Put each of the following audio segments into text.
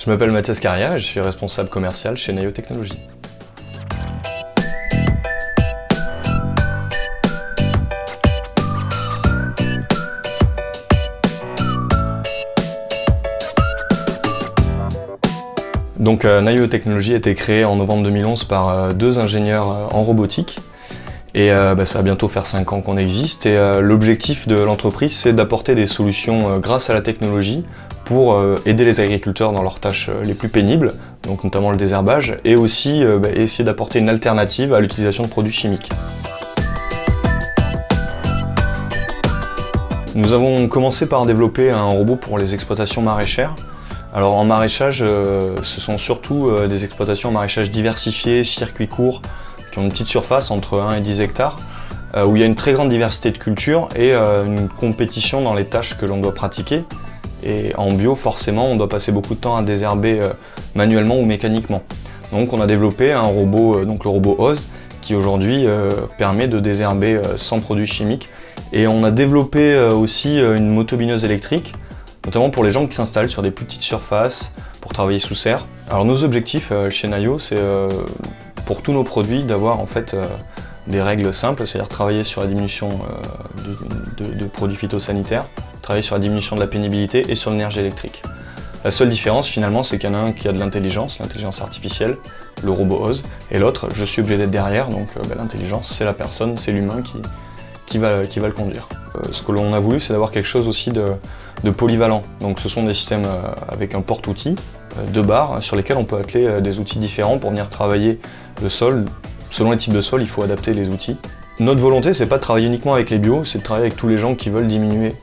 Je m'appelle Mathias Carrière et je suis responsable commercial chez Nayo Technologies. Donc Nayo Technologies a été créé en novembre 2011 par deux ingénieurs en robotique. Et ça va bientôt faire 5 ans qu'on existe. Et l'objectif de l'entreprise, c'est d'apporter des solutions grâce à la technologie pour aider les agriculteurs dans leurs tâches les plus pénibles, donc notamment le désherbage, et aussi essayer d'apporter une alternative à l'utilisation de produits chimiques. Nous avons commencé par développer un robot pour les exploitations maraîchères. Alors en maraîchage, ce sont surtout des exploitations en maraîchage diversifié, circuit court, qui ont une petite surface entre 1 et 10 hectares, où il y a une très grande diversité de cultures et une compétition dans les tâches que l'on doit pratiquer. Et en bio, forcément, on doit passer beaucoup de temps à désherber manuellement ou mécaniquement. Donc on a développé un robot, donc le robot OZ, qui aujourd'hui permet de désherber sans produits chimiques. Et on a développé aussi une motobineuse électrique, notamment pour les gens qui s'installent sur des plus petites surfaces, pour travailler sous serre. Alors nos objectifs chez Nayo, c'est pour tous nos produits d'avoir en fait des règles simples, c'est-à-dire travailler sur la diminution de produits phytosanitaires, travailler sur la diminution de la pénibilité et sur l'énergie électrique. La seule différence finalement, c'est qu'il y en a un qui a de l'intelligence artificielle, le robot OZ, et l'autre, je suis obligé d'être derrière, donc l'intelligence, c'est la personne, c'est l'humain qui va le conduire. Ce que l'on a voulu, c'est d'avoir quelque chose aussi de polyvalent. Donc ce sont des systèmes avec un porte-outils, deux barres, sur lesquels on peut atteler des outils différents pour venir travailler le sol. Selon les types de sol, il faut adapter les outils. Notre volonté, c'est pas de travailler uniquement avec les bio, c'est de travailler avec tous les gens qui veulent diminuer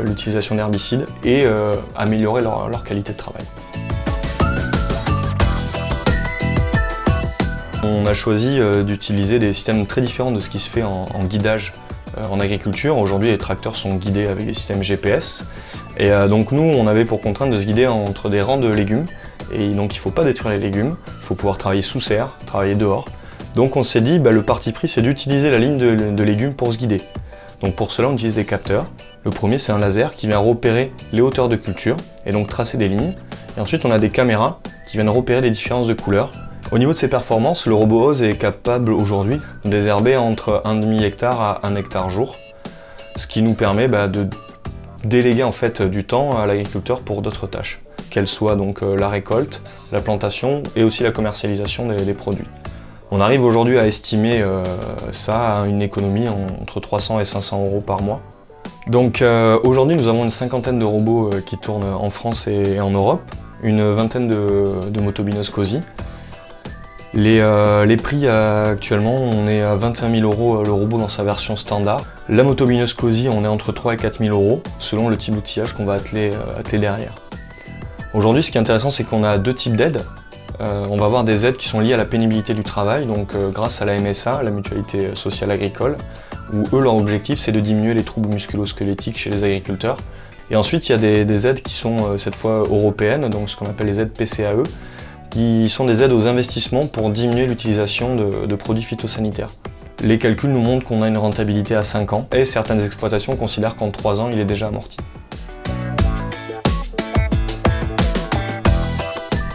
l'utilisation d'herbicides et améliorer leur qualité de travail. On a choisi d'utiliser des systèmes très différents de ce qui se fait en guidage en agriculture. Aujourd'hui, les tracteurs sont guidés avec des systèmes GPS. Et donc nous, on avait pour contrainte de se guider entre des rangs de légumes. Et donc il ne faut pas détruire les légumes, il faut pouvoir travailler sous serre, travailler dehors. Donc on s'est dit, le parti pris, c'est d'utiliser la ligne de légumes pour se guider. Donc pour cela, on utilise des capteurs. Le premier, c'est un laser qui vient repérer les hauteurs de culture et donc tracer des lignes. Et ensuite, on a des caméras qui viennent repérer les différences de couleurs. Au niveau de ses performances, le robot OZ est capable aujourd'hui de désherber entre 1,5 hectare à 1 hectare jour, ce qui nous permet de déléguer en fait du temps à l'agriculteur pour d'autres tâches, qu'elles soient donc la récolte, la plantation et aussi la commercialisation des produits. On arrive aujourd'hui à estimer ça à une économie entre 300 et 500 € par mois. Donc aujourd'hui, nous avons une cinquantaine de robots qui tournent en France et en Europe, une vingtaine de motobineuses COSI. Les prix actuellement, on est à 21 000 € le robot dans sa version standard. La motobineuse COSI, on est entre 3 et 4 000 € selon le type d'outillage qu'on va atteler derrière. Aujourd'hui, ce qui est intéressant, c'est qu'on a deux types d'aides. On va avoir des aides qui sont liées à la pénibilité du travail, donc grâce à la MSA, la Mutualité Sociale Agricole, où eux, leur objectif, c'est de diminuer les troubles musculo-squelettiques chez les agriculteurs. Et ensuite, il y a des aides qui sont cette fois européennes, donc ce qu'on appelle les aides PCAE, qui sont des aides aux investissements pour diminuer l'utilisation de produits phytosanitaires. Les calculs nous montrent qu'on a une rentabilité à 5 ans, et certaines exploitations considèrent qu'en 3 ans, il est déjà amorti.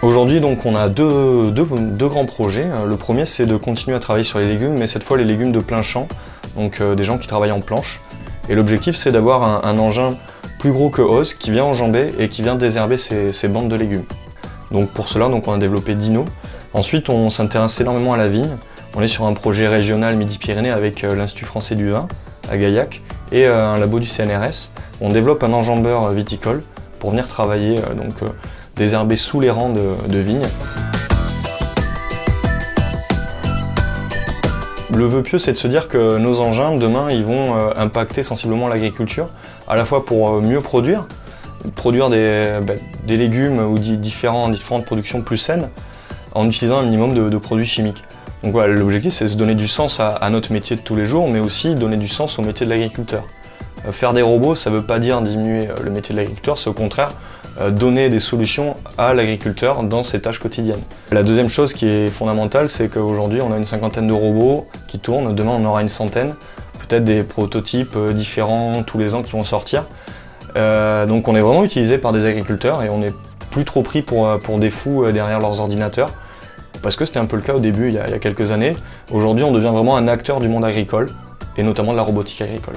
Aujourd'hui, donc, on a deux grands projets. Le premier, c'est de continuer à travailler sur les légumes, mais cette fois les légumes de plein champ, donc des gens qui travaillent en planche. Et l'objectif, c'est d'avoir un engin plus gros que OZ qui vient enjamber et qui vient désherber ces bandes de légumes. Donc pour cela, on a développé Dino. Ensuite, on s'intéresse énormément à la vigne. On est sur un projet régional Midi-Pyrénées avec l'Institut français du vin à Gaillac et un labo du CNRS. On développe un enjambeur viticole pour venir travailler, désherber sous les rangs de vignes. Le vœu pieux, c'est de se dire que nos engins, demain, ils vont impacter sensiblement l'agriculture, à la fois pour mieux produire des légumes ou différentes productions plus saines, en utilisant un minimum de produits chimiques. Donc voilà, l'objectif, c'est de se donner du sens à notre métier de tous les jours, mais aussi donner du sens au métier de l'agriculteur. Faire des robots, ça ne veut pas dire diminuer le métier de l'agriculteur, c'est au contraire donner des solutions à l'agriculteur dans ses tâches quotidiennes. La deuxième chose qui est fondamentale, c'est qu'aujourd'hui on a une cinquantaine de robots qui tournent, demain on aura une centaine, peut-être des prototypes différents tous les ans qui vont sortir. Donc on est vraiment utilisé par des agriculteurs et on est plus trop pris pour des fous derrière leurs ordinateurs, parce que c'était un peu le cas au début, il y a quelques années. Aujourd'hui, on devient vraiment un acteur du monde agricole, et notamment de la robotique agricole.